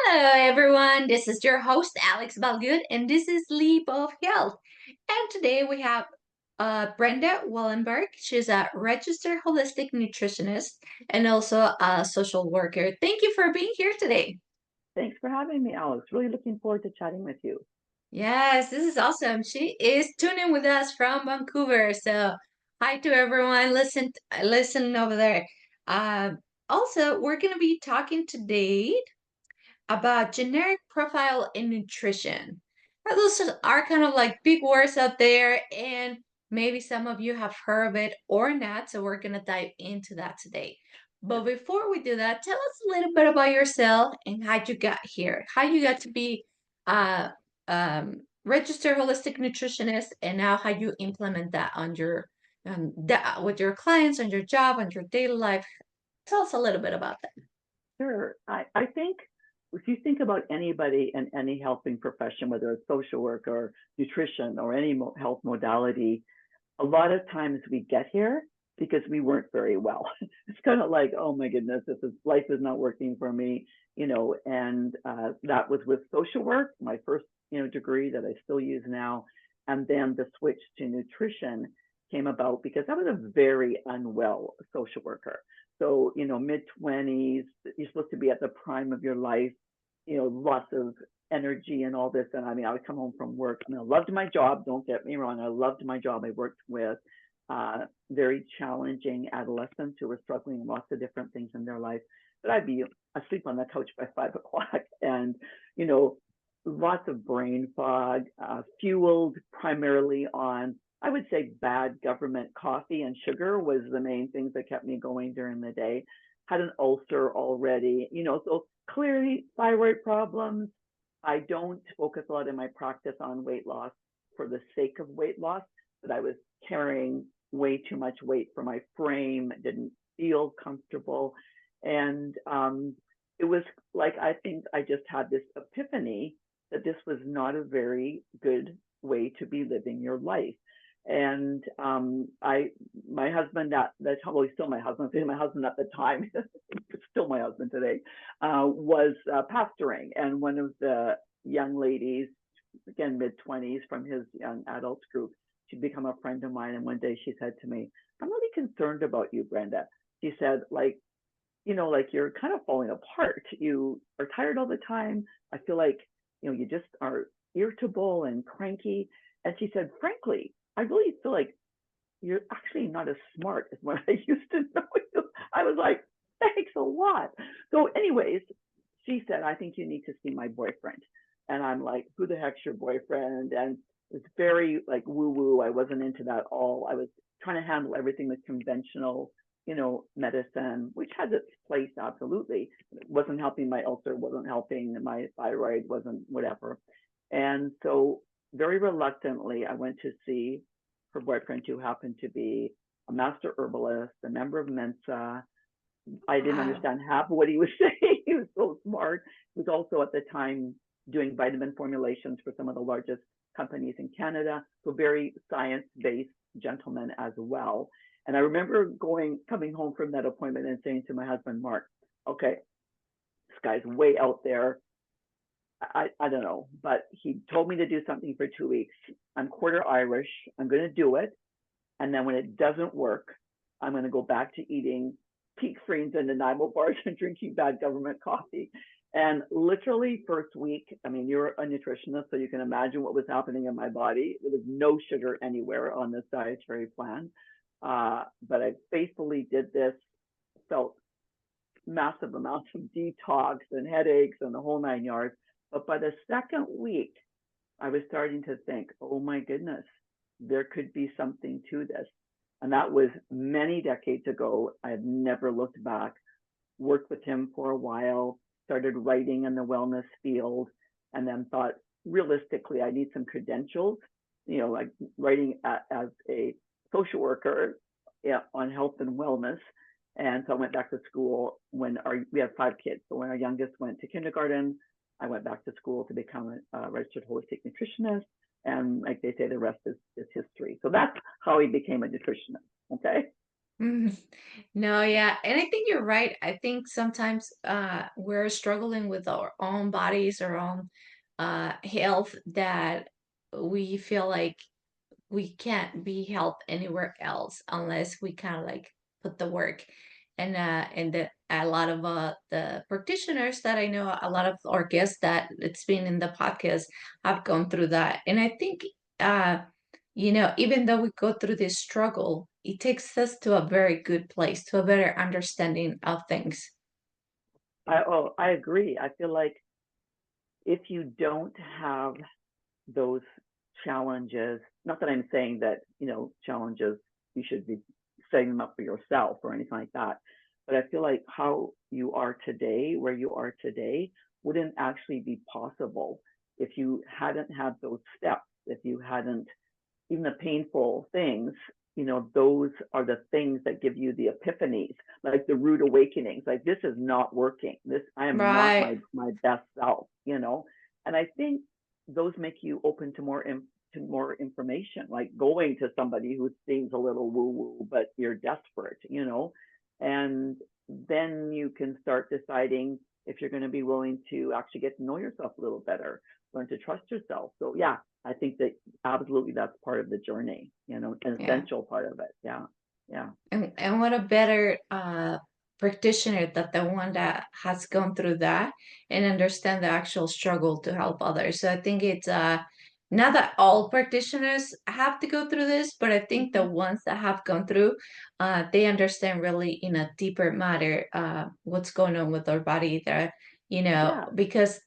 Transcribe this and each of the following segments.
Hello, everyone. This is your host, alexbalgood, and this is Leap of Health. And today we have Brenda Wollenberg. She's a registered holistic nutritionist and also a social worker. Thank you for being here today. Thanks for having me, Alex. Really looking forward to chatting with you. Yes, this is awesome. She is tuning with us from Vancouver. So, hi to everyone. Listen over there. Uh, Also, we're going to be talking today about generic profile in nutrition. Now, those are kind of like big words out there, and maybe some of you have heard of it or not. So we're gonna dive into that today. But before we do that, tell us a little bit about yourself and how you got here, how you got to be a registered holistic nutritionist, and now how you implement that on your with your clients, on your job, on your daily life. Tell us a little bit about that. Sure. I think if you think about anybody in any helping profession, whether it's social work or nutrition or any health modality, a lot of times we get here because we weren't very well. It's kind of like, oh my goodness, life is not working for me, and that was with social work, my first, degree that I still use now. And then the switch to nutrition came about because I was a very unwell social worker. So, mid 20s, you're supposed to be at the prime of your life, lots of energy and all this. And I mean, I would come home from work. I mean, I loved my job. Don't get me wrong. I loved my job. I worked with very challenging adolescents who were struggling with lots of different things in their life. But I'd be asleep on the couch by 5 o'clock and, lots of brain fog, fueled primarily on, I would say, bad government coffee and sugar was the main things that kept me going during the day. Had an ulcer already, so clearly thyroid problems. I don't focus a lot in my practice on weight loss for the sake of weight loss, but I was carrying way too much weight for my frame, didn't feel comfortable. And it was like, I think I just had this epiphany that this was not a very good way to be living your life. And my husband well, he's still my husband, my husband at the time, still my husband today, was pastoring. And one of the young ladies, again, mid 20s from his young adults group, she'd become a friend of mine. And one day she said to me, I'm really concerned about you, Brenda. She said, like you're kind of falling apart. You are tired all the time. I feel like, you just are irritable and cranky. And she said, frankly, I really feel like you're actually not as smart as what I used to know you. I was like, thanks a lot. So anyways, she said, I think you need to see my boyfriend. And I'm like, who the heck's your boyfriend? And it's very like woo woo. I wasn't into that all. I was trying to handle everything with conventional, medicine, which has its place, absolutely. It wasn't helping my ulcer, wasn't helping my thyroid, wasn't whatever. And so very reluctantly, I went to see her boyfriend, who happened to be a master herbalist, a member of Mensa. I didn't Wow. understand half of what he was saying. He was so smart. He was also at the time doing vitamin formulations for some of the largest companies in Canada. So very science-based gentleman as well. And I remember coming home from that appointment and saying to my husband, Mark, okay, this guy's way out there. I don't know, but he told me to do something for 2 weeks. I'm quarter Irish. I'm going to do it. And then when it doesn't work, I'm going to go back to eating peak freeze and Nanaimo bars and drinking bad government coffee. And literally first week, I mean, you're a nutritionist, so you can imagine what was happening in my body. There was no sugar anywhere on this dietary plan. But I faithfully did this, felt massive amounts of detox and headaches and the whole 9 yards. But by the second week, I was starting to think, oh my goodness, there could be something to this. And that was many decades ago. I had never looked back. Worked with him for a while, started writing in the wellness field, and then thought, realistically, I need some credentials, like writing as a social worker on health and wellness. And so I went back to school when we had 5 kids. So when our youngest went to kindergarten, I went back to school to become a registered holistic nutritionist. And like they say, the rest is history. So that's how he became a nutritionist. Okay. Mhm. No, yeah, and I think you're right. I think sometimes we're struggling with our own bodies, our own health, that we feel like we can't be helped anywhere else unless we kind of like put the work. And the, a lot of the practitioners that I know, a lot of our guests that it's been in the podcast have gone through that. And I think uh even though we go through this struggle, it takes us to a very good place, to a better understanding of things. I agree. I feel like if you don't have those challenges, not that I'm saying that, challenges, you should be setting them up for yourself or anything like that, but I feel like how you are today, where you are today, wouldn't actually be possible if you hadn't had those steps, if you hadn't, even the painful things, those are the things that give you the epiphanies, like the rude awakenings, like this is not working. I am not Right. my best self. And I think those make you open to more information, like going to somebody who seems a little woo woo, but you're desperate. And then you can start deciding if you're going to be willing to actually get to know yourself a little better, learn to trust yourself. So yeah, I think that absolutely that's part of the journey, an Yeah. essential part of it. Yeah. Yeah. And what a better practitioner that the one that has gone through that and understand the actual struggle to help others. So I think it's not that all practitioners have to go through this, but I think the Mm-hmm. ones that have gone through, they understand really in a deeper matter what's going on with our body there, Yeah. because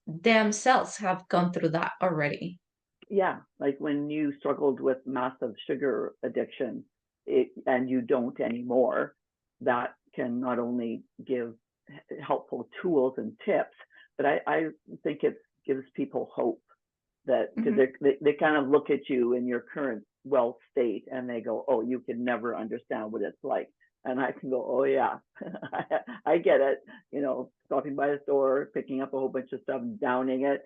themselves have gone through that already. Yeah. Like when you struggled with massive sugar addiction, and you don't anymore, that can not only give helpful tools and tips, but I think it gives people hope, that because Hmm. they kind of look at you in your current wealth state and they go, oh, you can never understand what it's like. And I can go, oh yeah, I get it. Stopping by the store, picking up a whole bunch of stuff, downing it,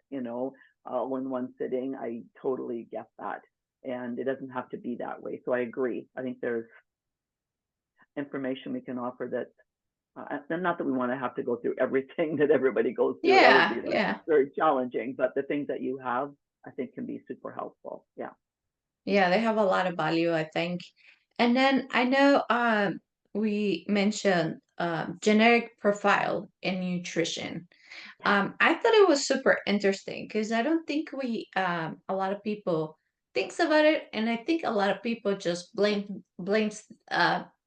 all in one sitting. I totally get that. And it doesn't have to be that way. So I agree. I think there's information we can offer that, and not that we want to have to go through everything that everybody goes through. That would Yeah, be like yeah. very challenging. But the things that you have, I think, can be super helpful. Yeah. Yeah, they have a lot of value, I think. And then I know we mentioned genetic profile in nutrition. Yeah. I thought it was super interesting because I don't think a lot of people thinks about it, and I think a lot of people just blames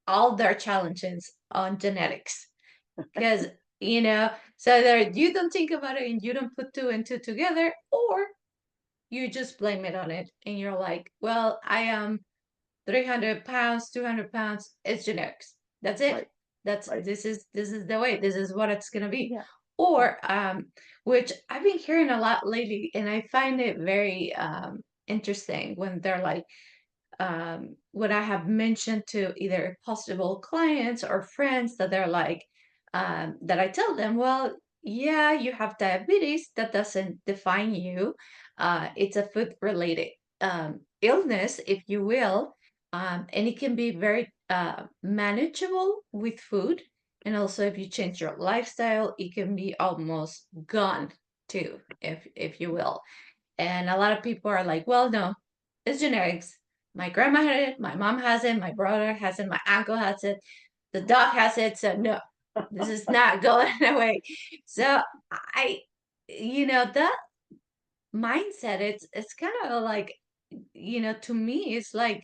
all their challenges on genetics because so either you don't think about it and you don't put two and two together, or you just blame it on it and you're like, well, I am 300 pounds, 200 pounds, it's genetics. That's it. Right. That's Right. this is the way. This is what it's gonna be. Yeah. Yeah. Or which I've been hearing a lot lately, and I find it very interesting when they're like, what I have mentioned to either possible clients or friends, that they're like, that I tell them, well, yeah, you have diabetes. That doesn't define you. It's a food related illness, if you will. And it can be very manageable with food. And also, if you change your lifestyle, it can be almost gone too, if you will. And a lot of people are like, well, no, it's genetics. My grandma had it, my mom has it, my brother has it, my uncle has it, the dog has it. So, no, this is not going away. So, I, that mindset, it's kind of like, to me, it's like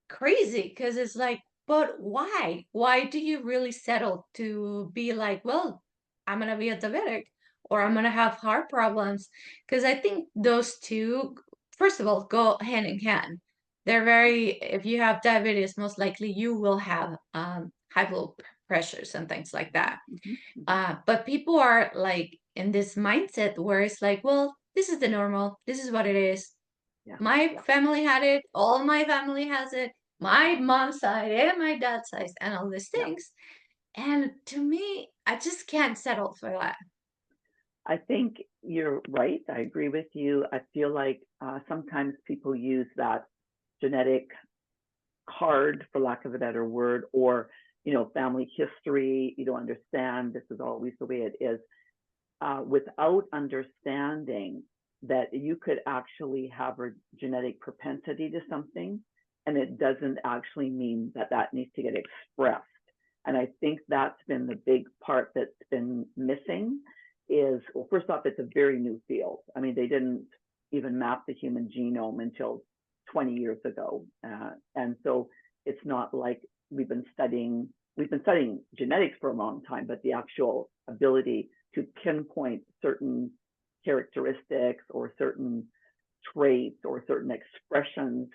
crazy because it's like, but why? Why do you really settle to be like, well, I'm gonna be a diabetic or I'm gonna have heart problems? Because I think those two, first of all, go hand in hand. They're very, if you have diabetes, most likely you will have high blood pressures and things like that. Mm-hmm. Mm-hmm. But people are like in this mindset where it's like, well, this is the normal, this is what it is. Yeah. My Yeah. family had it, all my family has it, my mom's side and my dad's side, and all these Yeah. things. And to me, I just can't settle for that. I think you're right. I agree with you. I feel like sometimes people use that genetic card, for lack of a better word, or family history. You don't understand. This is always the way it is. Without understanding that you could actually have a genetic propensity to something, and it doesn't actually mean that that needs to get expressed. And I think that's been the big part that's been missing is, well, first off, it's a very new field. I mean, they didn't even map the human genome until 20 years ago. And so it's not like we've been studying genetics for a long time, but the actual ability to pinpoint certain characteristics or certain traits or certain expressions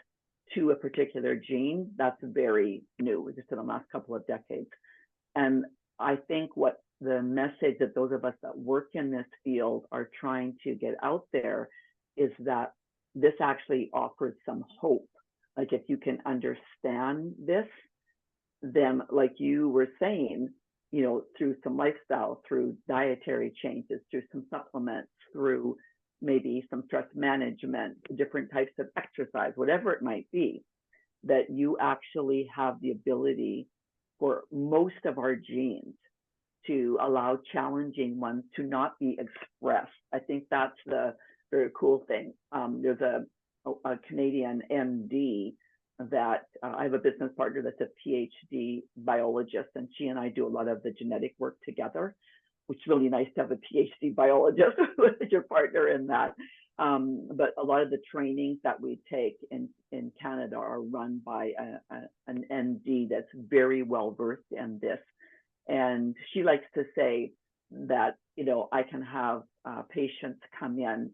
to a particular gene, that's very new, just in the last couple of decades. And I think what the message that those of us that work in this field are trying to get out there is that this actually offers some hope. Like if you can understand this, then like you were saying, through some lifestyle, through dietary changes, through some supplements, through maybe some stress management, different types of exercise, whatever it might be, that you actually have the ability for most of our genes to allow challenging ones to not be expressed. I think that's the very cool thing. There's a Canadian MD that I have a business partner that's a PhD biologist, and she and I do a lot of the genetic work together, which is really nice to have a PhD biologist as your partner in that. But a lot of the trainings that we take in Canada are run by an MD that's very well versed in this. And she likes to say that, I can have patients come in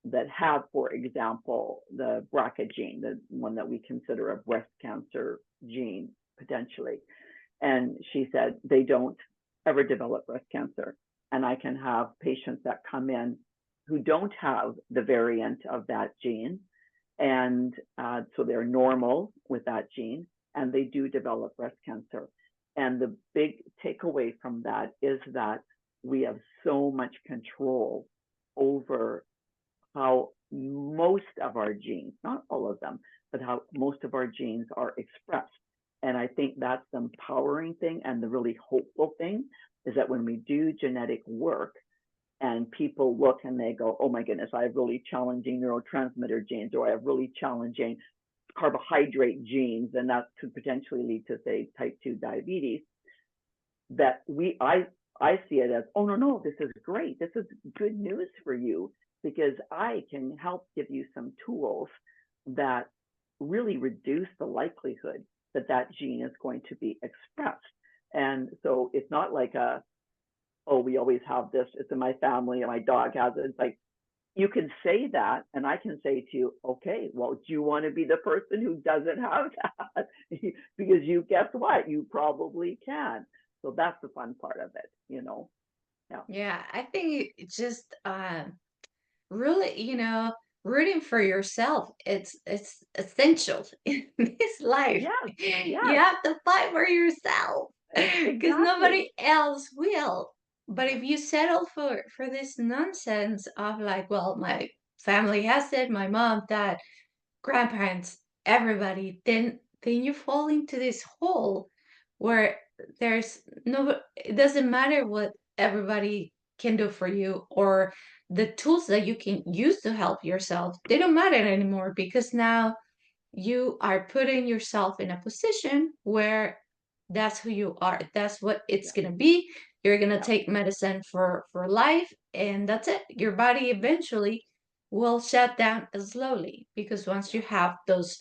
that have, for example, the BRCA gene, the one that we consider a breast cancer gene potentially. And she said they don't ever develop breast cancer. And I can have patients that come in who don't have the variant of that gene. And so they're normal with that gene, and they do develop breast cancer. And the big takeaway from that is that we have so much control over how most of our genes, not all of them, but how most of our genes are expressed. And I think that's the empowering thing, and the really hopeful thing is that when we do genetic work and people look and they go, oh my goodness, I have really challenging neurotransmitter genes, or I have really challenging carbohydrate genes, and that could potentially lead to, say, type 2 diabetes, that I see it as, oh no, this is great. This is good news for you, because I can help give you some tools that really reduce the likelihood that that gene is going to be expressed. And so it's not like oh, we always have this, it's in my family and my dog has it. It's like, you can say that, and I can say to you, okay, well, do you want to be the person who doesn't have that? Because you, guess what? You probably can. So that's the fun part of it, Yeah. Yeah, I think it's just really, rooting for yourself. It's essential in this life. Yes, You yes, have to fight for yourself because exactly. nobody else will. But Yeah, if you settle for this nonsense of like, well, my family has it, my mom, dad, grandparents, everybody, then you fall into this hole where there's no, it doesn't matter what everybody can do for you, or the tools that you can use to help yourself, they don't matter anymore, because now you are putting yourself in a position where that's who you are. That's what it's yeah, going to be. You're going to yeah, take medicine for life, and that's it. Your body eventually will shut down slowly, because once yeah, you have those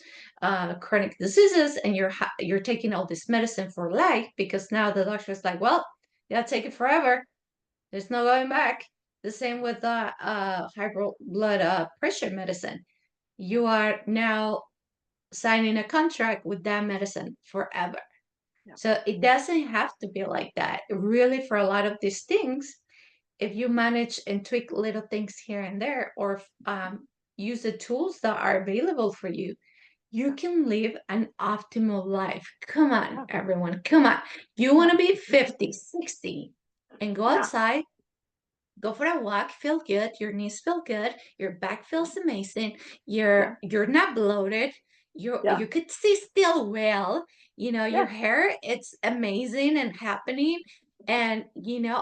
chronic diseases and you're taking all this medicine for life, because now the doctor is like, well, you gotta take it forever. There's no going back. The same with high blood pressure medicine. You are now signing a contract with that medicine forever. yeah, So it doesn't have to be like that. Really, for a lot of these things, if you manage and tweak little things here and there, or use the tools that are available for you, you yeah, can live an optimal life. Come on, yeah, everyone. Come on. You want yeah, to be 50, 60, and go yeah, outside, go for a walk, feel good, your knees feel good, your back yeah, feels amazing, yeah, you're not bloated, Yeah. you could see still well, your Yes. hair, it's amazing and happening. And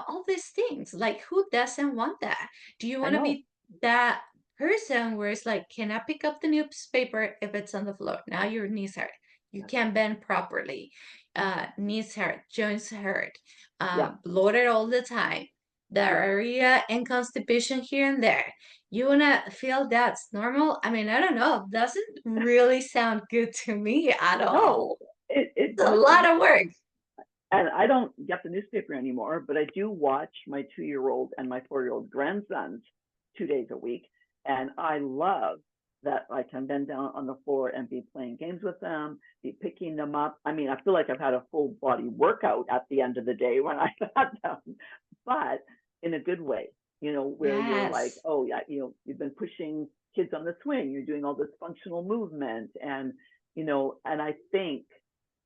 all these things, like, who doesn't want that? Do you I want to know. be that person where it's like, can I pick up the newspaper if it's on the floor? Now your knees hurt. You Yes. can't bend properly. Knees hurt, joints hurt, Yeah. bloated all the time, Yeah. diarrhea and constipation here and there. You wanna feel that's normal? I mean, I don't know. Doesn't really sound good to me at No, all. it It's a doesn't. lot of work. And I don't get the newspaper anymore, but I do watch my 2-year-old and my 4-year-old grandsons 2 days a week. And I love that I can bend down on the floor and be playing games with them, be picking them up. I mean, I feel like I've had a full body workout at the end of the day when I've had them, but in a good way, where you're like, Yes. oh, yeah, you've been pushing kids on the swing, you're doing all this functional movement. And I think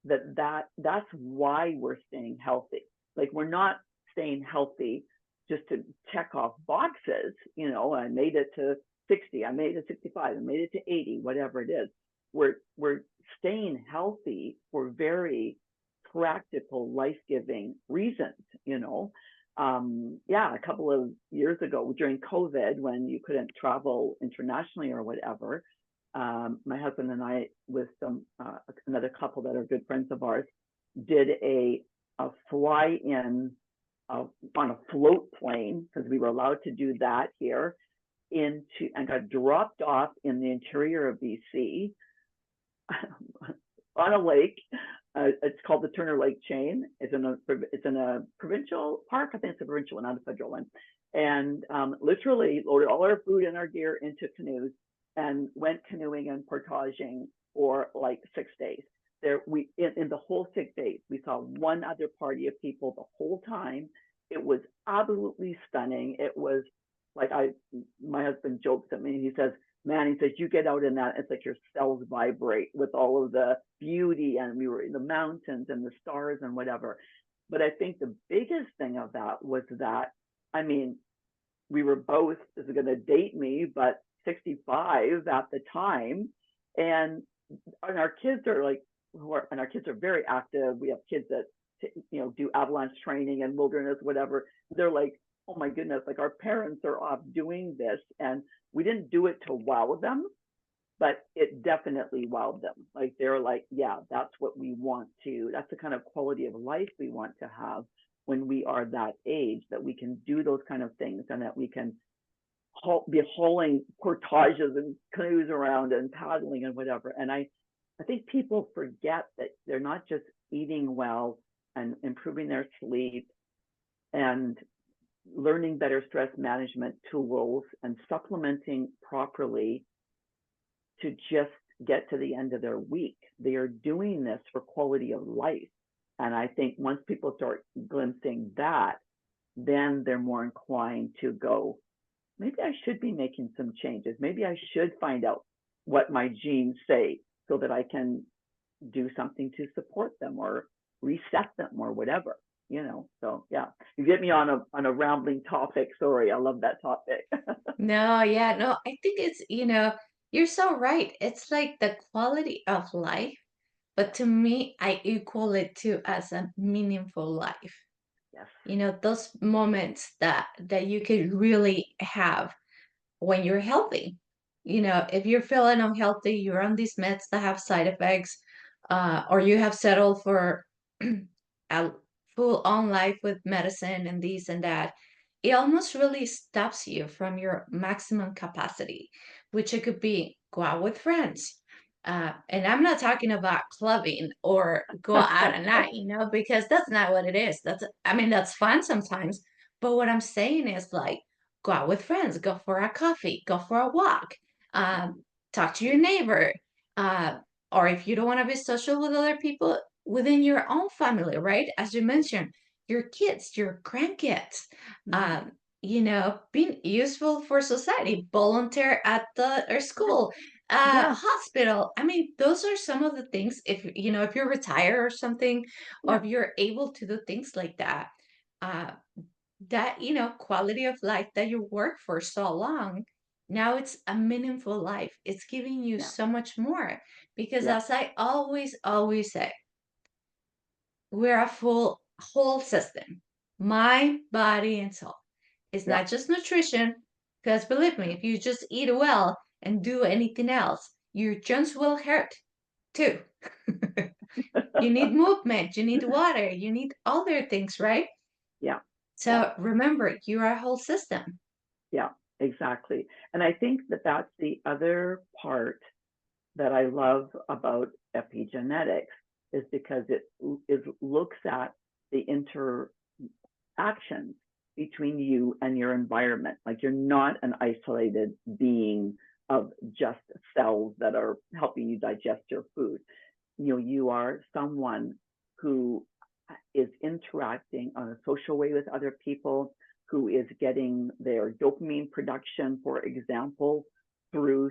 that's why we're staying healthy. Like, we're not staying healthy just to check off boxes. I made it to 60, I made it to 65, I made it to 80, whatever it is. We're staying healthy for very practical, life-giving reasons. Yeah, a couple of years ago during COVID, when you couldn't travel internationally or whatever, my husband and I, with another couple that are good friends of ours, did a fly in on a float plane, because we were allowed to do that here, and got dropped off in the interior of BC on a lake. It's called the Turner Lake Chain. It's in a provincial park. I think it's a provincial one, not a federal one. And literally loaded all our food and our gear into canoes and went canoeing and portaging for like 6 days. In the whole 6 days, we saw one other party of people the whole time. It was absolutely stunning. It was like, my husband jokes at me. He says, man, he says, you get out in that, it's like your cells vibrate with all of the beauty, and we were in the mountains and the stars and whatever. But I think the biggest thing of that was that, I mean, we were both, this is going to date me, but 65 at the time. And our kids are like, and our kids are very active. We have kids that, do avalanche training and wilderness, whatever. They're like, oh my goodness, like, our parents are off doing this. And we didn't do it to wow them, but it definitely wowed them. Like, they're like, yeah, that's what we want to, that's the kind of quality of life we want to have when we are that age, that we can do those kind of things, and that we can be hauling portages and canoes around and paddling and whatever. And I think people forget that they're not just eating well and improving their sleep and learning better stress management tools and supplementing properly to just get to the end of their week. They are doing this for quality of life. And I think once people start glimpsing that, then they're more inclined to go, maybe I should be making some changes. Maybe I should find out what my genes say so that I can do something to support them or reset them or whatever. So yeah, you get me on a rambling topic. Sorry, I love that topic. No, yeah, no, I think it's, you're so right. It's like the quality of life, but to me, I equal it to as a meaningful life. Yes. Those moments that you could really have when you're healthy. If you're feeling unhealthy, you're on these meds that have side effects, or you have settled for a full on life with medicine and this and that, it almost really stops you from your maximum capacity, which it could be go out with friends. And I'm not talking about clubbing or go out at night, because that's not what it is. I mean, that's fun sometimes. But what I'm saying is, like, go out with friends, go for a coffee, go for a walk, talk to your neighbor. Uh, or if you don't want to be social with other people within your own family, right? As you mentioned, your kids, your grandkids, Mm-hmm. um, being useful for society, volunteer at the or school, Yeah. hospital. I mean, those are some of the things. If you're retired or something, or Yeah. if you're able to do things like that, uh, that quality of life that you work for so long, Now it's a meaningful life. It's giving you Yeah. so much more because, Yeah. as I always say, we're a full whole system, mind, body, and soul. It's Yeah. not just nutrition, because believe me, if you just eat well and do anything else, your joints will hurt too. You need movement, you need water, you need other things, right? Yeah. Yeah. So remember, you're a whole system. Yeah. Exactly. And I think that that's the other part that I love about epigenetics is because it looks at the interactions between you and your environment. Like you're not an isolated being of just cells that are helping you digest your food. You are someone who is interacting on a social way with other people, who is getting their dopamine production, for example, through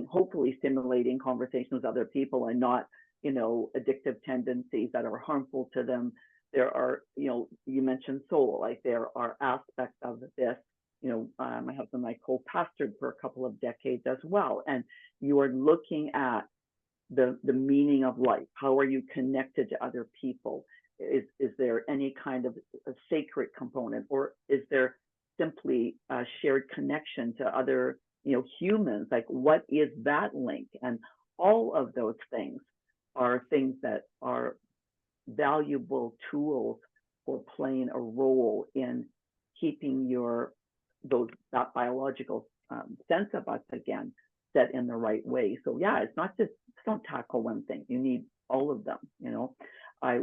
hopefully stimulating conversations with other people and not, addictive tendencies that are harmful to them. There are, you mentioned soul, like there are aspects of this. My husband and I co-pastored for a couple of decades as well. And you are looking at the meaning of life. How are you connected to other people? Is there any kind of a sacred component, or is there simply a shared connection to other humans? Like, what is that link? And all of those things are things that are valuable tools for playing a role in keeping that biological sense of us again set in the right way. So yeah, it's not just don't tackle one thing. You need all of them.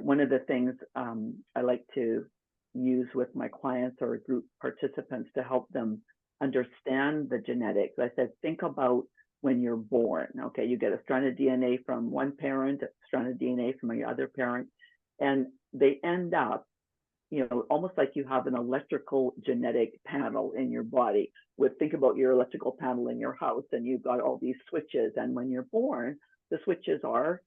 One of the things I like to use with my clients or group participants to help them understand the genetics. I said, think about when you're born. Okay, you get a strand of DNA from one parent, a strand of DNA from your other parent, and they end up almost like you have an electrical genetic panel in your body. Think about your electrical panel in your house, and you've got all these switches. And when you're born, the switches are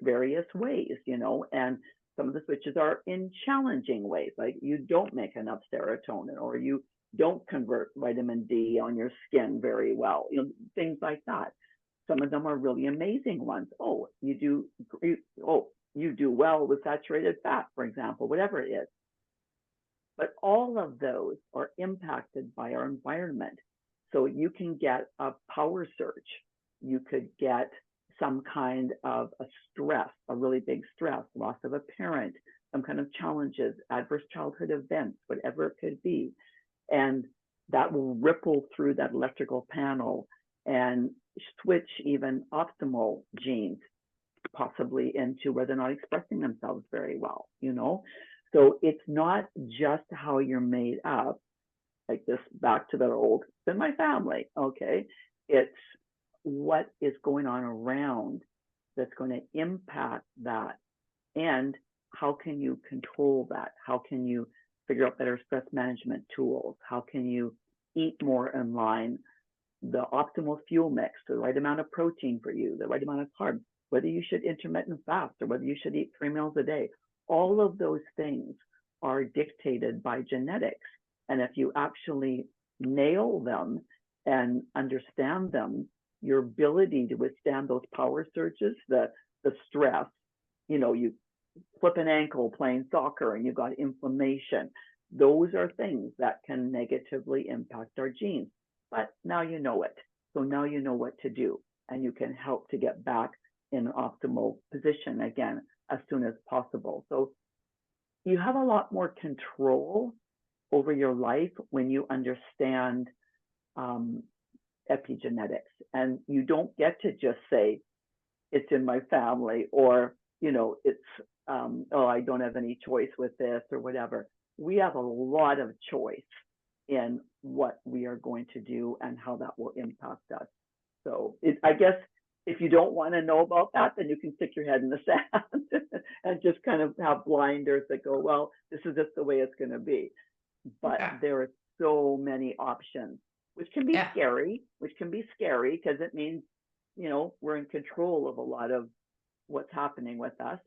various ways, and some of the switches are in challenging ways, like you don't make enough serotonin, or you don't convert vitamin D on your skin very well, things like that. Some of them are really amazing ones. Oh, you do well with saturated fat, for example, whatever it is. But all of those are impacted by our environment. So you can get a power surge. You could get some kind of a stress, a really big stress, loss of a parent, some kind of challenges, adverse childhood events, whatever it could be. And that will ripple through that electrical panel and switch even optimal genes possibly into where they're not expressing themselves very well, So it's not just how you're made up, like this, back to that old, in my family, okay? It's what is going on around that's going to impact that. And how can you control that? How can you figure out better stress management tools? How can you eat more in line, the optimal fuel mix, the right amount of protein for you, the right amount of carbs, whether you should intermittent fast or whether you should eat 3 meals a day. All of those things are dictated by genetics. And if you actually nail them and understand them, your ability to withstand those power surges, the stress, you flip an ankle playing soccer and you've got inflammation. Those are things that can negatively impact our genes. But now you know it. So now you know what to do, and you can help to get back in an optimal position again as soon as possible. So you have a lot more control over your life when you understand epigenetics. And you don't get to just say, it's in my family, or, it's, I don't have any choice with this or whatever. We have a lot of choice in what we are going to do and how that will impact us. So I guess if you don't want to know about that, then you can stick your head in the sand and just kind of have blinders that go, well, this is just the way it's going to be. But Yeah. there are so many options, which can be Yeah. scary, because it means, we're in control of a lot of what's happening with us.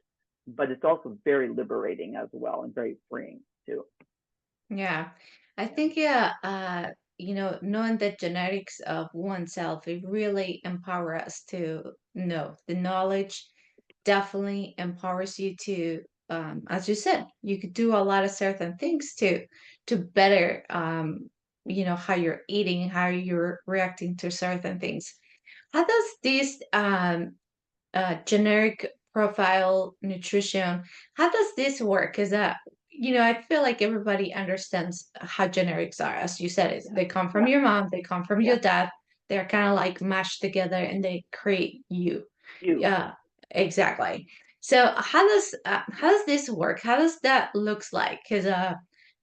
But it's also very liberating as well, and very freeing too. Yeah. I Yeah. think, yeah, knowing the genetics of oneself, it really empowers us to know. The knowledge definitely empowers you to, as you said, you could do a lot of certain things to better, how you're eating, how you're reacting to certain things. How does this generic profile nutrition, how does this work? Because I feel like everybody understands how generics are. As you said, Yeah, they come from yeah, your mom, they come from yeah. your dad. They're kind of like mashed together and they create you. You, Yeah, exactly. So how does this work? How does that looks like? Because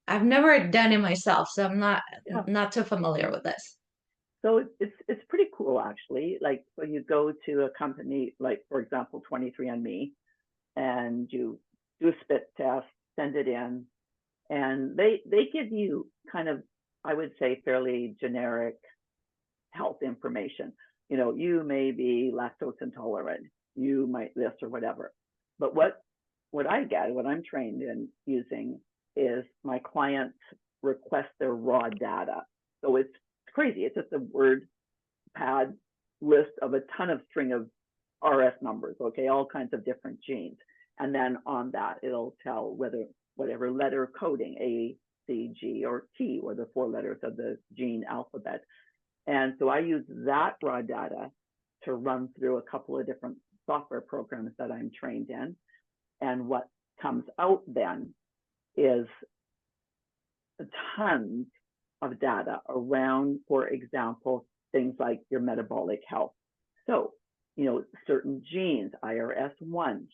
I've never done it myself, so I'm not yeah. not too familiar with this. So it's pretty cool actually. Like, so you go to a company like, for example, 23andMe, and you do a spit test, send it in, and they give you kind of, I would say, fairly generic health information. You may be lactose intolerant, you might this or whatever. But what I get, what I'm trained in using, is my clients request their raw data. So it's crazy. It's just a word pad list of a ton of string of RS numbers, okay, all kinds of different genes. And then on that, it'll tell whether whatever letter coding, A, C, G, or T, or the 4 letters of the gene alphabet. And so I use that raw data to run through a couple of different software programs that I'm trained in. And what comes out then is tons of data around, for example, things like your metabolic health. So, certain genes, IRS1,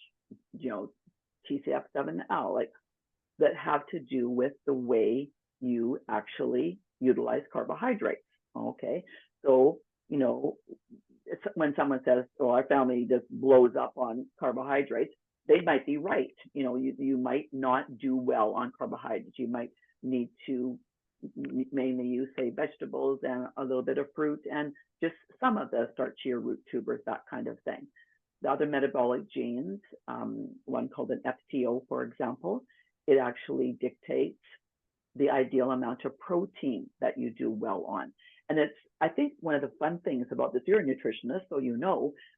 TCF7L, like, that have to do with the way you actually utilize carbohydrates. Okay. So, it's when someone says, "Oh, our family just blows up on carbohydrates," they might be right. You might not do well on carbohydrates. You might need to mainly use, say, vegetables and a little bit of fruit and just some of the starchy or root tubers, that kind of thing. The other metabolic genes, one called an FTO, for example, it actually dictates the ideal amount of protein that you do well on. And I think one of the fun things about this, you're a nutritionist, so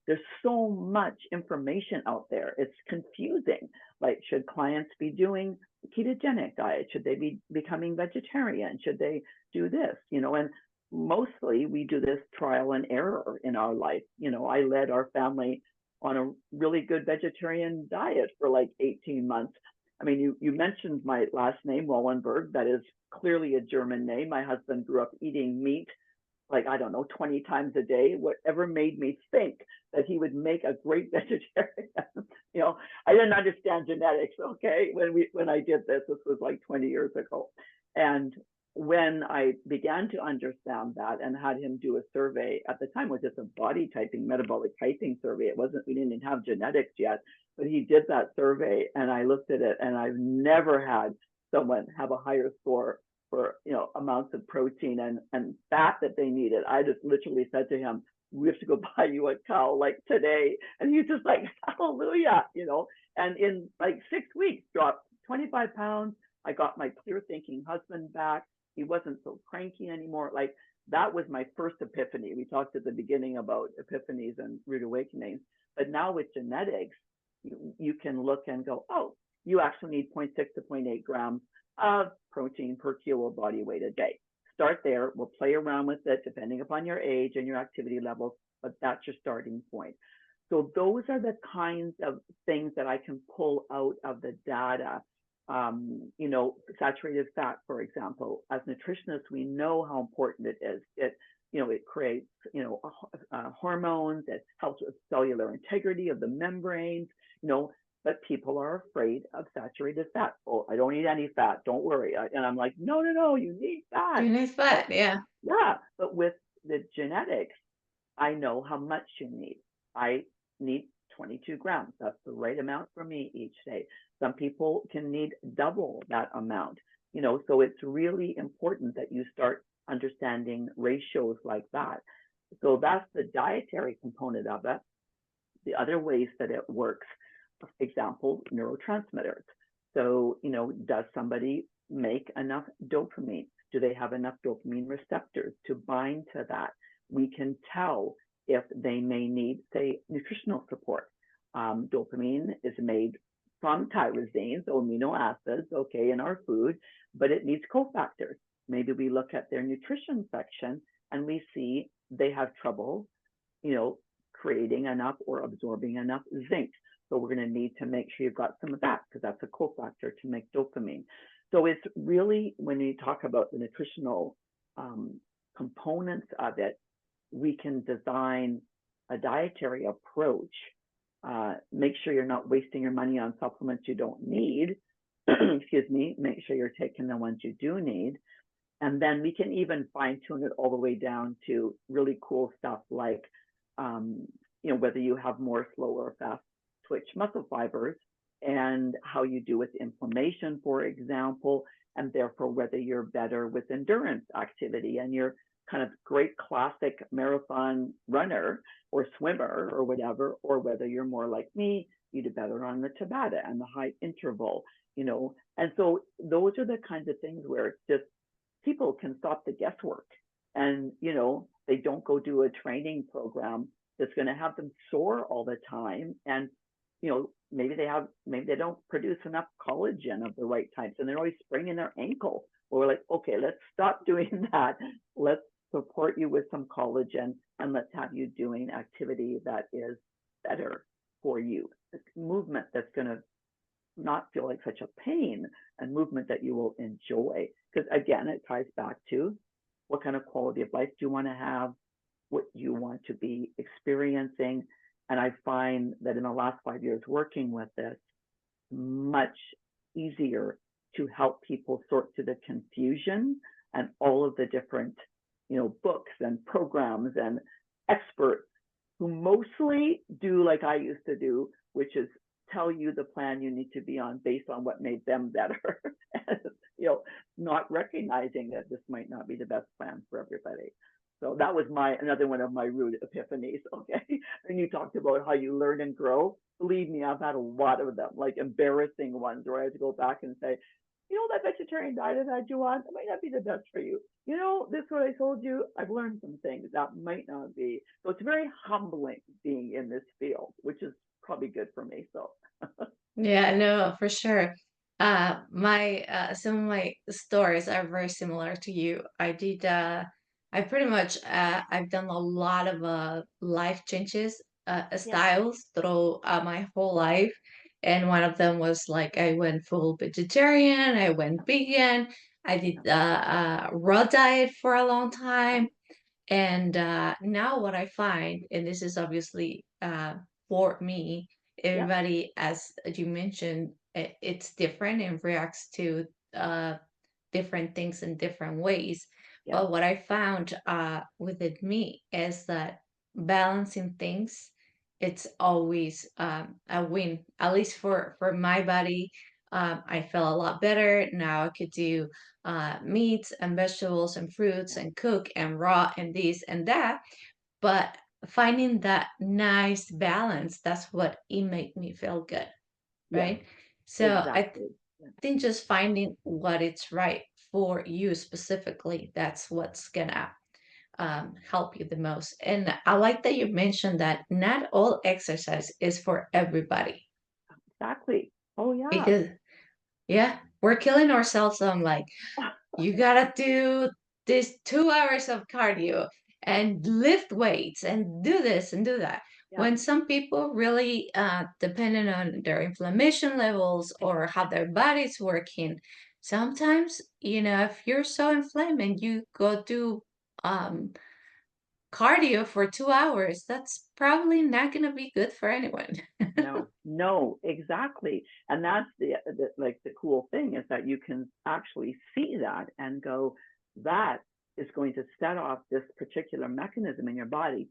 there's so much information out there. It's confusing. Like, should clients be doing ketogenic diet? Should they be becoming vegetarian? Should they do this? And mostly we do this trial and error in our life. I led our family on a really good vegetarian diet for like 18 months. I mean, you mentioned my last name, Wollenberg. That is clearly a German name. My husband grew up eating meat, like, I don't know, 20 times a day. Whatever made me think that he would make a great vegetarian. I didn't understand genetics, okay, when I did this. This was like 20 years ago. And when I began to understand that and had him do a survey, at the time it was just a body typing, metabolic typing survey. We didn't even have genetics yet, but he did that survey and I looked at it, and I've never had someone have a higher score for amounts of protein and fat that they needed. I just literally said to him, "We have to go buy you a cow like today." And he's just like, "Hallelujah," And in like 6 weeks, dropped 25 pounds. I got my clear thinking husband back. He wasn't so cranky anymore. Like, that was my first epiphany. We talked at the beginning about epiphanies and rude awakenings, but now with genetics, you can look and go, "Oh, you actually need 0.6 to 0.8 grams of protein per kilo of body weight a day." Start there. We'll play around with it depending upon your age and your activity levels, but that's your starting point. So those are the kinds of things that I can pull out of the data. Saturated fat, for example, as nutritionists, we know how important it is. It creates, hormones. It helps with cellular integrity of the membranes, but people are afraid of saturated fat. "Oh, I don't eat any fat. Don't worry." And I'm like, "No, no, no, you need fat." You need But fat, yeah. yeah, but with the genetics, I know how much you need. I need 22 grams. That's the right amount for me each day. Some people can need double that amount. So it's really important that you start understanding ratios like that. So that's the dietary component of it. The other ways that it works, for example, neurotransmitters. So, does somebody make enough dopamine? Do they have enough dopamine receptors to bind to that? We can tell if they may need, say, nutritional support. Dopamine is made from tyrosines, amino acids, okay, in our food, but it needs cofactors. Maybe we look at their nutrition section and we see they have trouble, creating enough or absorbing enough zinc. So we're going to need to make sure you've got some of that because that's a cofactor to make dopamine. So it's really, when you talk about the nutritional components of it, we can design a dietary approach. Make sure you're not wasting your money on supplements you don't need. Excuse me. Make sure you're taking the ones you do need. And then we can even fine tune it all the way down to really cool stuff like, whether you have more slow or fast twitch muscle fibers and how you do with inflammation, for example, and therefore whether you're better with endurance activity and you're kind of great classic marathon runner or swimmer or whatever, or whether you're more like me, you do better on the Tabata and the high interval, And so those are the kinds of things where it's just people can stop the guesswork and, they don't go do a training program that's going to have them sore all the time. And, maybe they don't produce enough collagen of the right types and they're always spraining their ankle. Or we're like, okay, let's stop doing that. Let's support you with some collagen and let's have you doing activity that is better for you. It's movement that's going to not feel like such a pain and movement that you will enjoy. Because again, it ties back to what kind of quality of life do you want to have, what you want to be experiencing. And I find that in the last 5 years working with this, much easier to help people sort through the confusion and all of the different, books and programs and experts who mostly do like I used to do, which is tell you the plan you need to be on based on what made them better. Not recognizing that this might not be the best plan for everybody. So that was another one of my rude epiphanies. Okay. And you talked about how you learn and grow. Believe me, I've had a lot of them, like embarrassing ones where I had to go back and say, that vegetarian diet I had you on, it might not be the best for you. This is what I told you. I've learned some things that might not be. So it's very humbling being in this field, which is probably good for me. So Yeah, no, for sure. My some of my stories are very similar to you. I pretty much I've done a lot of life changes, yeah, styles through my whole life, and one of them was like I went full vegetarian, I went vegan, I did raw diet for a long yeah, time, and now what I find, and this is obviously for me, yeah, everybody, as you mentioned, it's different and reacts to uh, different things in different ways. yeah, But what I found within me is that balancing things, it's always a win. At least for my body, I feel a lot better now. I could do meats and vegetables and fruits yeah, and cook and raw and this and that. But finding that nice balance, that's what it made me feel good, yeah, right? So I exactly. Yeah, think just finding what it's right for you specifically, that's what's gonna help you the most. And I like that you mentioned that not all exercise is for everybody exactly. Oh, yeah. because, yeah, we're killing ourselves on like, you gotta do this 2 hours of cardio and lift weights and do this and do that. Yeah, When some people really, depending on their inflammation levels or how their body's working, sometimes, if you're so inflamed and you go do um, cardio for 2 hours, that's probably not going to be good for anyone. no, no, exactly. And that's the cool thing is that you can actually see that and go, that is going to set off this particular mechanism in your body.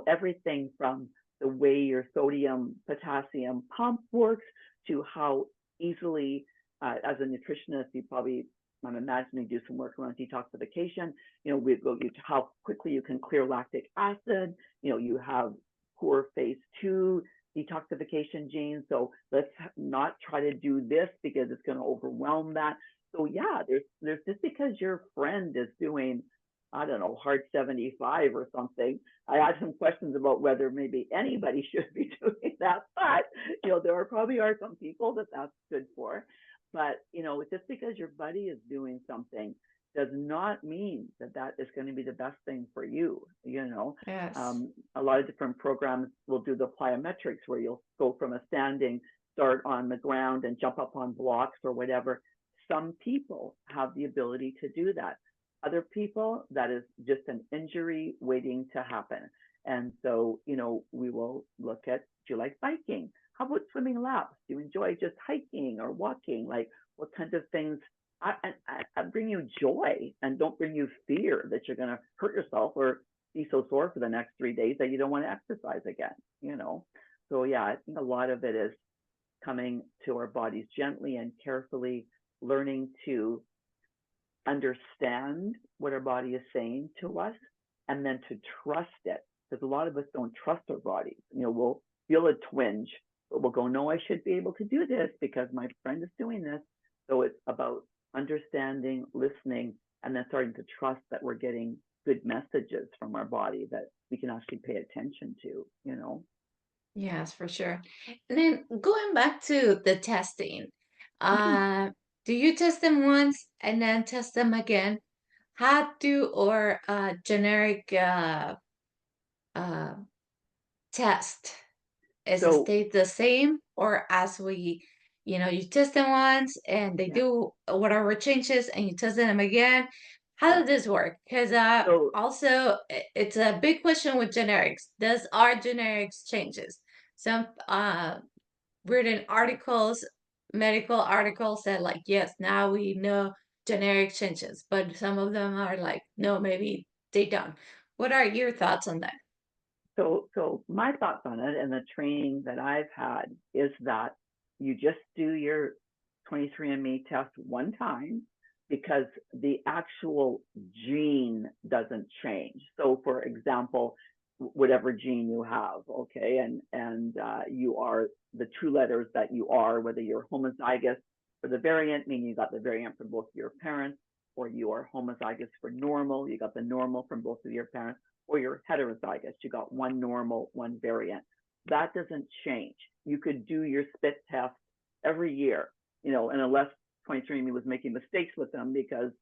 Everything from the way your sodium potassium pump works to how easily, as a nutritionist, you probably, I'm imagining, do some work around detoxification. We go to how quickly you can clear lactic acid. You have poor phase 2 detoxification genes. So let's not try to do this because it's going to overwhelm that. So yeah, there's just because your friend is doing, I don't know, hard 75 or something. I had some questions about whether maybe anybody should be doing that, but there probably are some people that that's good for. But just because your buddy is doing something does not mean that that is going to be the best thing for you. Yes. A lot of different programs will do the plyometrics where you'll go from a standing start on the ground and jump up on blocks or whatever. Some people have the ability to do that. Other people, that is just an injury waiting to happen. And so, we will look at, do you like biking? How about swimming laps? Do you enjoy just hiking or walking? Like, what kinds of things I bring you joy and don't bring you fear that you're going to hurt yourself or be so sore for the next 3 days that you don't want to exercise again. So, yeah, I think a lot of it is coming to our bodies gently and carefully, learning to understand what our body is saying to us and then to trust it. Because a lot of us don't trust our bodies. We'll feel a twinge, but we'll go, no, I should be able to do this because my friend is doing this. So it's about understanding, listening, and then starting to trust that we're getting good messages from our body that we can actually pay attention to. Yes, for sure. And then going back to the testing, Mhm. uh, do you test them once and then test them again? How do or generic uh, test? Is it So, stay the same, or as you test them once and they yeah, do whatever changes and you test them again? How yeah. does this work? Because So, also it's a big question with generics. Does our generics changes? Some written articles, medical articles said like, yes, now we know generic changes, but some of them are like, no, maybe they don't. What are your thoughts on that? so my thoughts on it and the training that I've had is that you just do your 23andMe test one time because the actual gene doesn't change. So, for example, whatever gene you have, okay, and you are the two letters that you are, whether you're homozygous for the variant, meaning you got the variant from both of your parents, or you are homozygous for normal, you got the normal from both of your parents, or you're heterozygous, you got one normal, one variant. That doesn't change. You could do your spit test every year, and unless 23andMe was making mistakes with them because,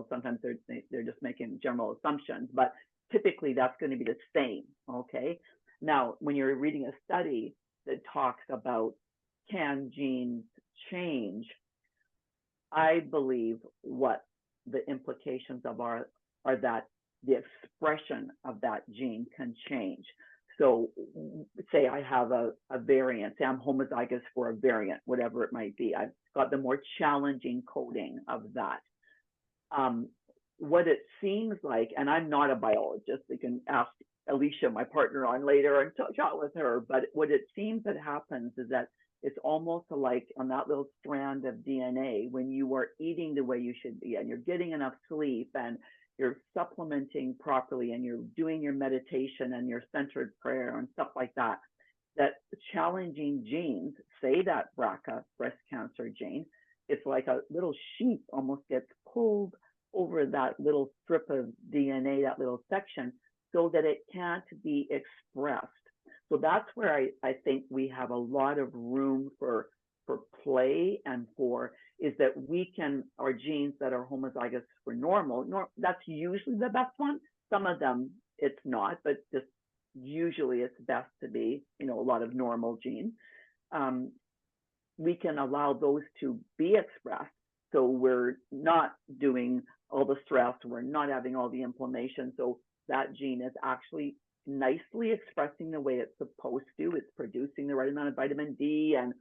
sometimes they're just making general assumptions, but typically that's going to be the same, okay? Now, when you're reading a study that talks about can genes change, I believe what the implications of are that the expression of that gene can change. So, say I have a variant, say I'm homozygous for a variant, whatever it might be. I've got the more challenging coding of that. Um, what it seems like, and I'm not a biologist, you can ask Alicia, my partner, on later and chat with her, but what it seems that happens is that it's almost like on that little strand of DNA, when you are eating the way you should be and you're getting enough sleep and you're supplementing properly and you're doing your meditation and your centered prayer and stuff like that, that challenging genes, say that BRCA breast cancer gene, it's like a little sheet almost gets pulled over that little strip of DNA, that little section, so that it can't be expressed. So that's where I think we have a lot of room for play and for is that we can, our genes that are homozygous for normal, that's usually the best one. Some of them it's not, but just usually it's best to be, a lot of normal genes. We can allow those to be expressed. So we're not doing all the stress, we're not having all the inflammation. So that gene is actually nicely expressing the way it's supposed to. It's producing the right amount of vitamin D, and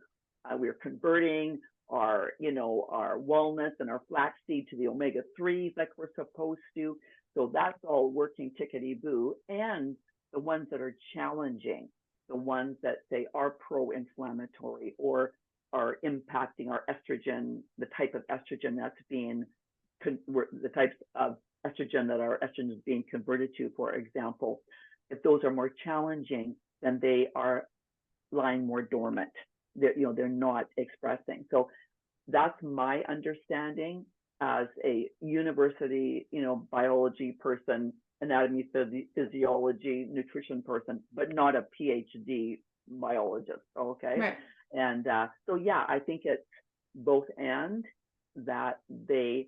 we're converting our walnuts and our flaxseed to the omega-3s like we're supposed to. So that's all working tickety-boo. And the ones that are challenging, the ones that say are pro-inflammatory or are impacting our estrogen, the type of estrogen that's being, the types of estrogen that our estrogen is being converted to, for example, if those are more challenging, then they are lying more dormant. They're not expressing. So that's my understanding. as a university, biology person, anatomy, physiology, nutrition person, but not a PhD biologist. Okay. Right. And so, yeah, I think it's both and that they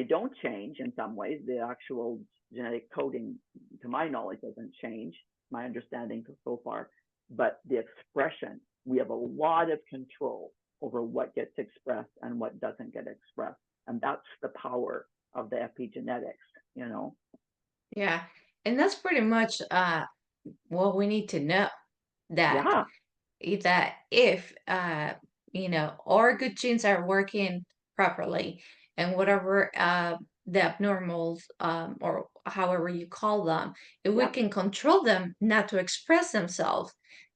don't change in some ways. The actual genetic coding, to my knowledge, doesn't change, my understanding so far, but the expression, we have a lot of control over what gets expressed and what doesn't get expressed. And that's the power of the epigenetics. Yeah. And that's pretty much what we need to know, that Yeah, if our good genes are working properly, and whatever the abnormals, or however you call them, if we yeah, can control them not to express themselves,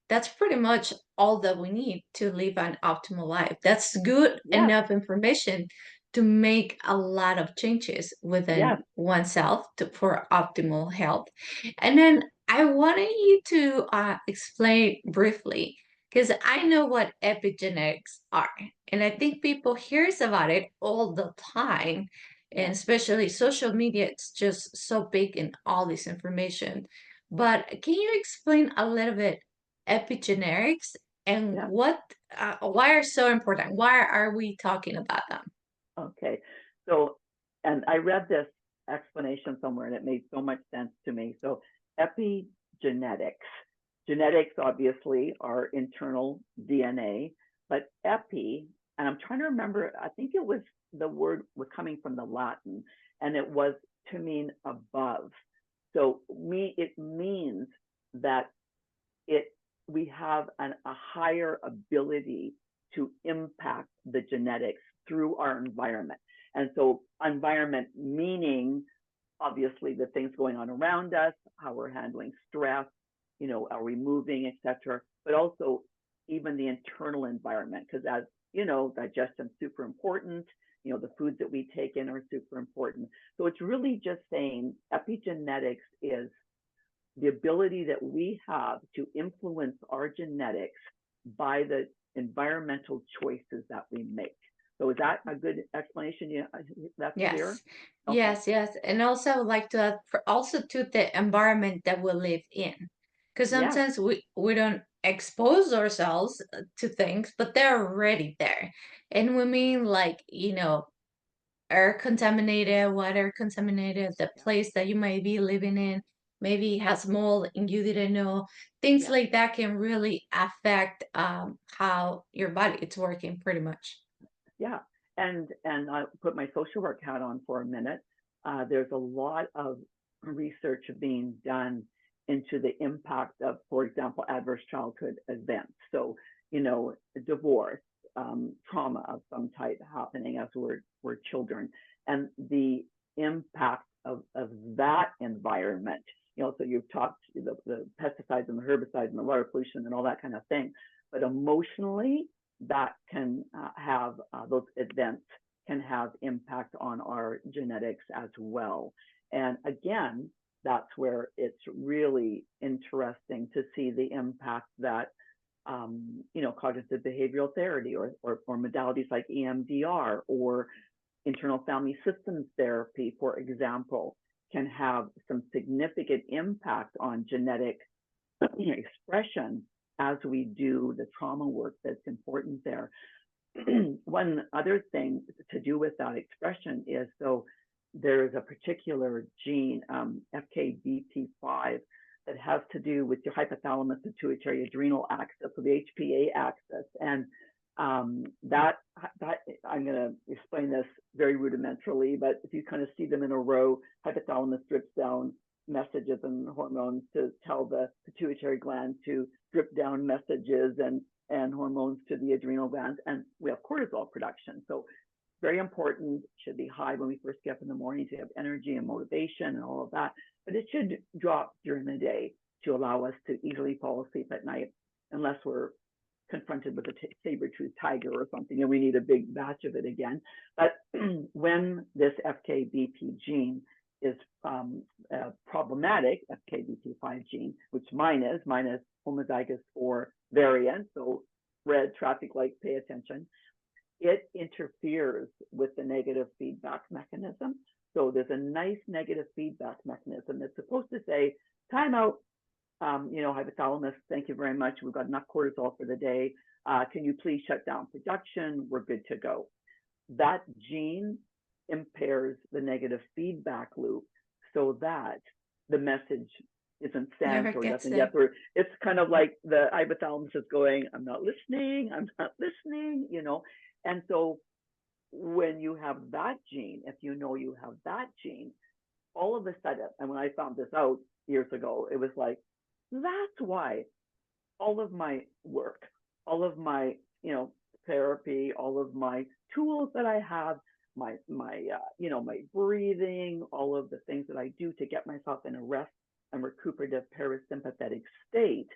that's pretty much all that we need to live an optimal life. That's good yeah, enough information to make a lot of changes yeah, within oneself for optimal health. And then I wanted you to explain briefly, because I know what epigenetics are, and I think people hears about it all the time, and yeah, especially social media, it's just so big in all this information. But can you explain a little bit epigenetics and yeah. why are so important? Why are we talking about them? Okay. So, and I read this explanation somewhere and it made so much sense to me. So, epigenetics. Genetics obviously are internal DNA, but epi, and I'm trying to remember, I think it was the word was coming from the Latin, and it was to mean above. So it means that it we have a higher ability to impact the genetics through our environment. And so environment meaning obviously the things going on around us, how we're handling stress, are we moving, etc. But also even the internal environment, because as digestion's super important. The foods that we take in are super important. So it's really just saying epigenetics is the ability that we have to influence our genetics by the environmental choices that we make. So is that a good explanation? Yeah, that's clear? Yes, Okay. yes. And also I would like to add also to the environment that we live in. Because Yes. sometimes we don't expose ourselves to things, but they're already there. And we mean like, air contaminated, water contaminated, the Yeah. place that you might be living in maybe has mold and you didn't know. Things Yeah. like that can really affect how your body is working pretty much. Yeah. And I put my social work hat on for a minute. There's a lot of research being done into the impact of, for example, adverse childhood events. So, divorce, trauma of some type happening as we're children, and the impact of that environment. So you've talked the pesticides and the herbicides and the water pollution and all that kind of thing, but emotionally, that can have those events can have impact on our genetics as well. And again, that's where it's really interesting to see the impact that cognitive behavioral therapy or modalities like EMDR or internal family systems therapy, for example, can have some significant impact on genetic expression as we do the trauma work that's important there. One other thing to do with that expression is, so there is a particular gene, FKBP5, that has to do with your hypothalamus pituitary adrenal axis, so the HPA axis. And that I'm going to explain this very rudimentarily, but if you kind of see them in a row, hypothalamus drips down messages and hormones to tell the pituitary gland to drip down messages and hormones to the adrenal glands, and we have cortisol production. So very important, should be high when we first get up in the morning to have energy and motivation and all of that, but it should drop during the day to allow us to easily fall asleep at night, unless we're confronted with a saber-toothed tiger or something and we need a big batch of it again. But when this FKBP gene is problematic, FKBP5 gene, which mine is homozygous for variant, so red traffic light, pay attention. it interferes with the negative feedback mechanism. So there's a nice negative feedback mechanism that's supposed to say, time out, hypothalamus, thank you very much. We've got enough cortisol for the day. Can you please shut down production? We're good to go. That gene impairs the negative feedback loop so that the message isn't Never sent or gets doesn't there. get through. It's kind of like the hypothalamus is going, I'm not listening, And so when you have that gene, if you know you have that gene, all of a sudden, and when I found this out years ago, it was like, that's why all of my work, all of my, therapy, all of my tools that I have, my breathing, all of the things that I do to get myself in a rest and recuperative parasympathetic state,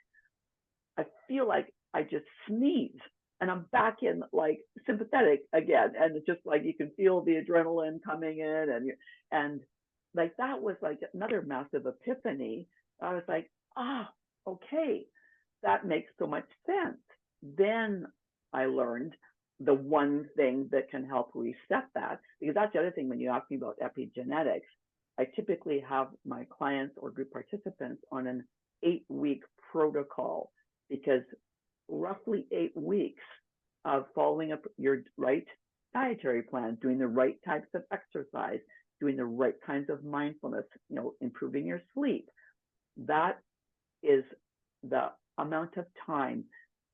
I feel like I just sneeze and I'm back in like sympathetic again. And it's just like you can feel the adrenaline coming in and like that was like another massive epiphany. I was like, okay, that makes so much sense. Then I learned the one thing that can help reset that, because that's the other thing when you ask me about epigenetics. I typically have my clients or group participants on an 8-week protocol, because roughly 8 weeks of following up your right dietary plan, doing the right types of exercise, doing the right kinds of mindfulness, improving your sleep, that is the amount of time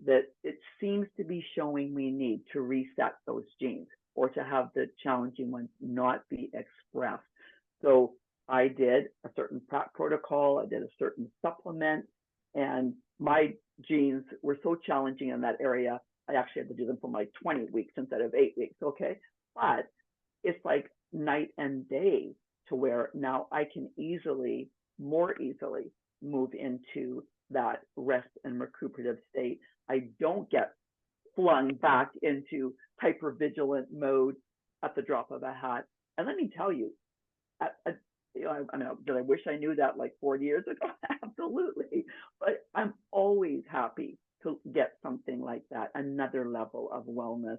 that it seems to be showing we need to reset those genes or to have the challenging ones not be expressed. So I did a certain prep protocol, I did a certain supplement, and my genes were so challenging in that area, I actually had to do them for like 20 weeks instead of 8 weeks, okay? But it's like night and day to where now I can more easily move into that rest and recuperative state. I don't get flung back into hypervigilant mode at the drop of a hat. And let me tell you, I know, did I wish I knew that like 40 years ago? Absolutely. But I'm always happy to get something like that, another level of wellness.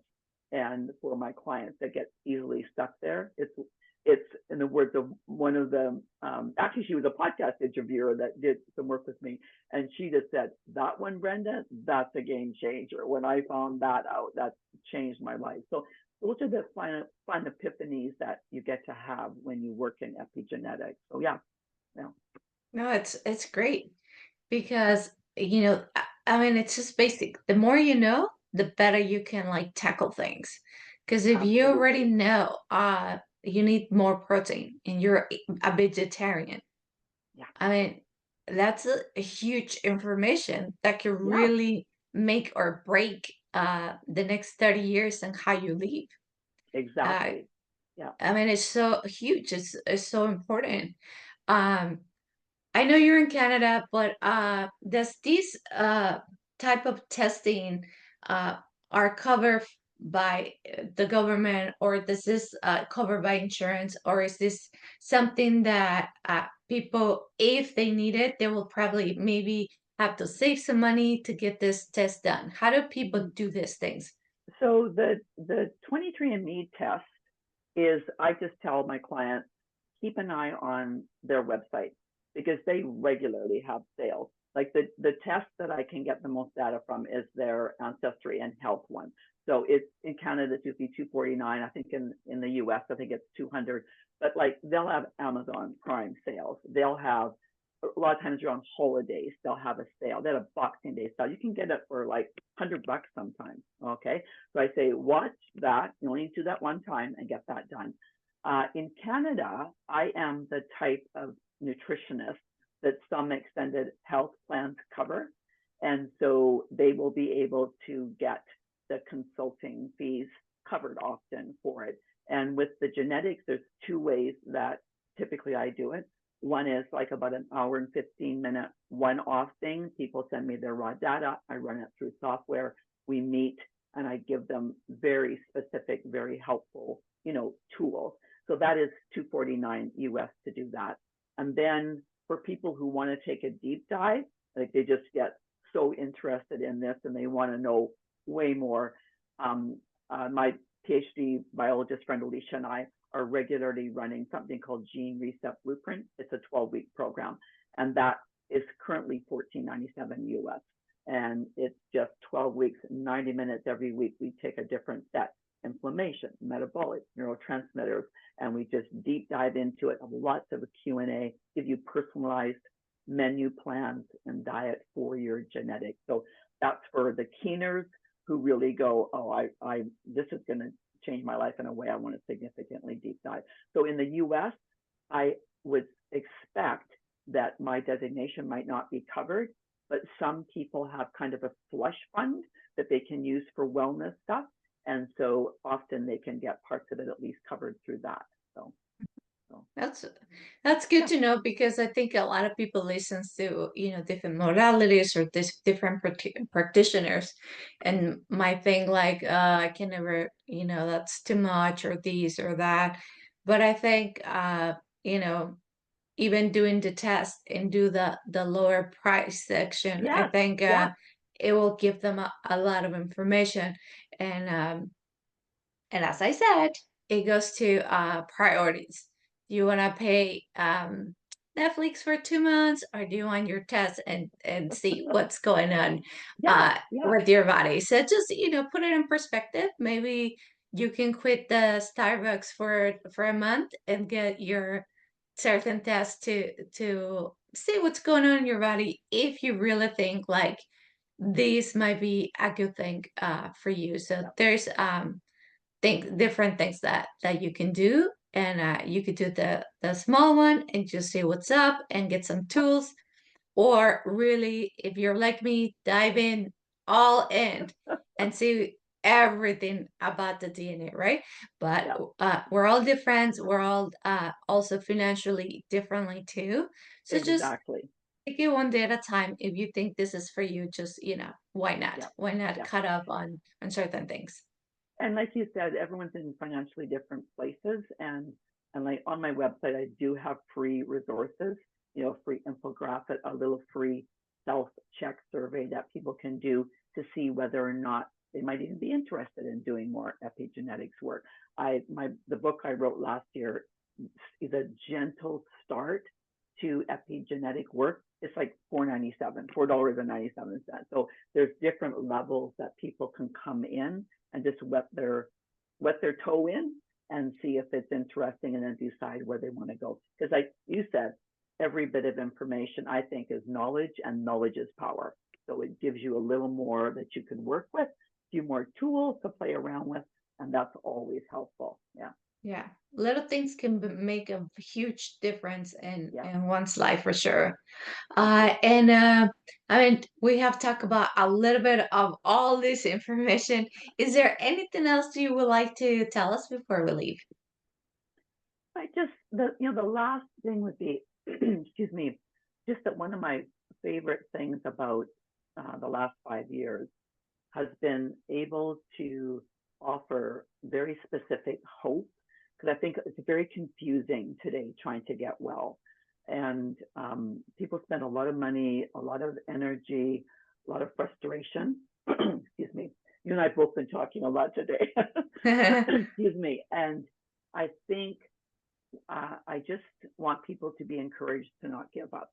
And for my clients that get easily stuck there, it's in the words of one of the, actually she was a podcast interviewer that did some work with me, and she just said, that one, Brenda, that's a game changer. When I found that out, that changed my life. So those are the fun epiphanies that you get to have when you work in epigenetics. So yeah. No, it's great because I mean it's just basic. The more you know, the better you can like tackle things. Because if you already Absolutely. know, you need more protein and you're a vegetarian, Yeah. I mean, that's a huge information that can Yeah. really make or break the next 30 years and how you live. Uh, Exactly. Yeah. I mean, it's so huge. It's so important. Um, I know you're in Canada, but does this type of testing uh, are covered by the government, or does this covered by insurance, or is this something that people, if they need it, they will probably maybe have to save some money to get this test done? How do people do these things? So the 23andMe test is, I just tell my clients, keep an eye on their website because they regularly have sales. Like the test that I can get the most data from is their ancestry and health one. So it's in Canada, it's usually $249. I think in the US, I think it's 200. But like they'll have Amazon Prime sales. They'll have, a lot of times you're on holidays, they'll have a sale. They have a Boxing Day sale. You can get it for like $100 sometimes. Okay. So I say, watch that. You only need to do that one time and get that done. In Canada, I am the type of nutritionist that some extended health plans cover. And so they will be able to get the consulting fees covered often for it. And with the genetics, there's 2 ways that typically I do it. One is like about an hour and 15-minute one-off thing. People send me their raw data. I run it through software. We meet and I give them very specific, very helpful, tools. So that is $249 US to do that. And then for people who want to take a deep dive, like they just get so interested in this and they want to know way more, My PhD biologist friend Alicia and I are regularly running something called Gene Reset Blueprint. It's a 12-week program, and that is currently $14.97 US. And it's just 12 weeks, 90 minutes every week. We take a different set: inflammation, metabolic, neurotransmitters, and we just deep dive into it. Lots of Q&A, give you personalized menu plans and diet for your genetics. So that's for the keeners who really go, oh, I this is going to change my life in a way I want to significantly deep dive. So in the US, I would expect that my designation might not be covered, but some people have kind of a slush fund that they can use for wellness stuff. And so often they can get parts of it at least covered through that. So That's that's good yeah, to know, because I think a lot of people listen to, different modalities or different practitioners, and might think like, I can never, that's too much, or this or that. But I think, you know, even doing the test and do the lower price section, I yes, think, yes, it will give them a lot of information. And and as I said, it goes to priorities. Do you want to pay Netflix for 2 months, or do you want your test and see what's going on yes, yes, with your body? So just, put it in perspective. Maybe you can quit the Starbucks for a month and get your certain test to see what's going on in your body, if you really think like this might be a good thing for you. So yes, there's different things that you can do, and you could do the small one and just see what's up and get some tools, or really, if you're like me, dive in all in and see everything about the DNA, right? But yes, we're all different. We're all also financially differently too. So just exactly. take it one day at a time. If you think this is for you, just, why not? Yes, Why not yes. cut up on certain things? And like you said, everyone's in financially different places. And like on my website, I do have free resources, free infographic, a little free self-check survey that people can do to see whether or not they might even be interested in doing more epigenetics work. The book I wrote last year is a gentle start to epigenetic work. It's like $4.97. So there's different levels that people can come in and just wet their toe in and see if it's interesting, and then decide where they want to go. Because like you said, every bit of information, I think, is knowledge, and knowledge is power. So it gives you a little more that you can work with, a few more tools to play around with, and that's always helpful. Yeah, Yeah, little things can make a huge difference yeah, in one's life, for sure. agree. And I mean, we have talked about a little bit of all this information. Is there anything else you would like to tell us before we leave? I just the last thing would be, excuse me, just that one of my favorite things about the last 5 years has been able to offer very specific hope, because I think it's very confusing today trying to get well. And people spend a lot of money, a lot of energy, a lot of frustration. Excuse me. You and I have both been talking a lot today. Excuse me. And I think I just want people to be encouraged to not give up.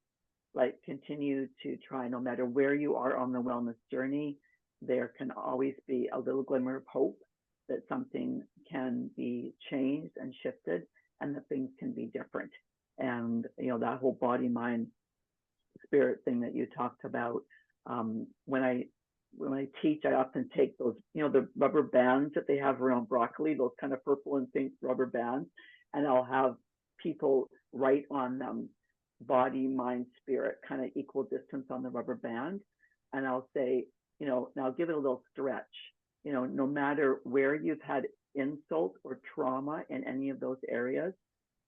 Like, continue to try, no matter where you are on the wellness journey. There can always be a little glimmer of hope that something can be changed and shifted, and that things can be different. And that whole body, mind, spirit thing that you talked about. When I teach, I often take those, the rubber bands that they have around broccoli, those kind of purple and pink rubber bands, and I'll have people write on them body, mind, spirit, kind of equal distance on the rubber band. And I'll say, now give it a little stretch. No matter where you've had insult or trauma in any of those areas,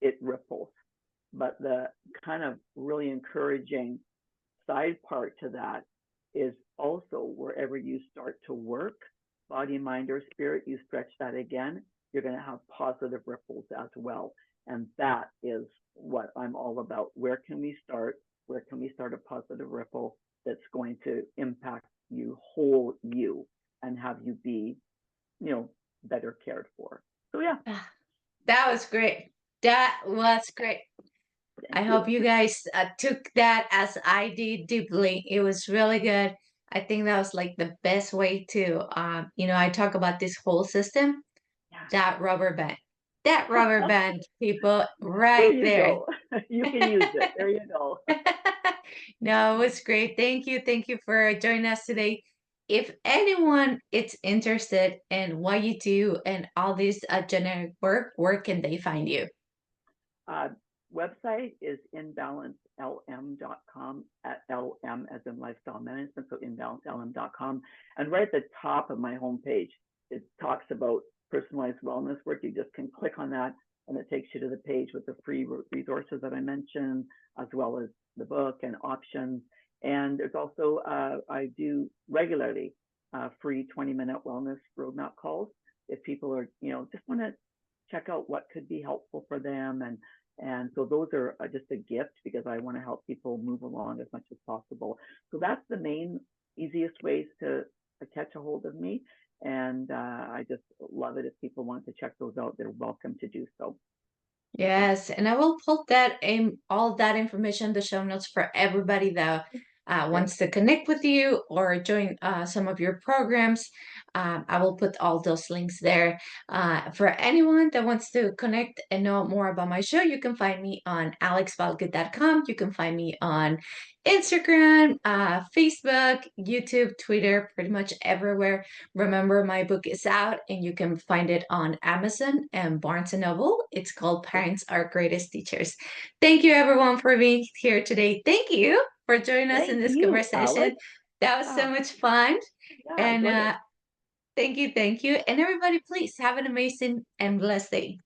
it ripples. But the kind of really encouraging side part to that is also, wherever you start to work, body, mind, or spirit, you stretch that again, you're going to have positive ripples as well. And that is what I'm all about. Where can we start? Where can we start a positive ripple that's going to impact you, whole you, and have you be, better cared for. So yeah, Ah, that was great. That was great. I thank hope you. you guys took that as I did deeply. It was really good. I think that was like the best way to, I talk about this whole system, Yeah. that rubber band, people, There right you there. go. You can use it. There you go. No, it was great. Thank you. Thank you for joining us today. If anyone is interested in what you do and all this genetic work, where can they find you? Uh, Website is imbalancelm.com, at LM as in lifestyle management, so imbalancelm.com. And right at the top of my homepage, it talks about personalized wellness work. You just can click on that and it takes you to the page with the free resources that I mentioned, as well as the book and options. And there's also, I do regularly free 20-minute wellness roadmap calls if people are, just want to check out what could be helpful for them. And so those are just a gift because I want to help people move along as much as possible. So that's the main easiest ways to catch a hold of me. And I just love it if people want to check those out. They're welcome to do so. Yes, and I will put that in all that information in the show notes for everybody that Okay. wants to connect with you or join some of your programs. I will put all those links there. For anyone that wants to connect and know more about my show, you can find me on alexbalgood.com. You can find me on Instagram, Facebook, YouTube, Twitter, pretty much everywhere. Remember, my book is out and you can find it on Amazon and Barnes and Noble. It's called Okay. Parents Are Greatest Teachers. Thank you, everyone, for being here today. Thank you for joining us in Thank this you, conversation. Alex. That was so Yeah. much fun. Yeah, I And enjoyed it. thank you, thank you. And everybody, please have an amazing and blessed day.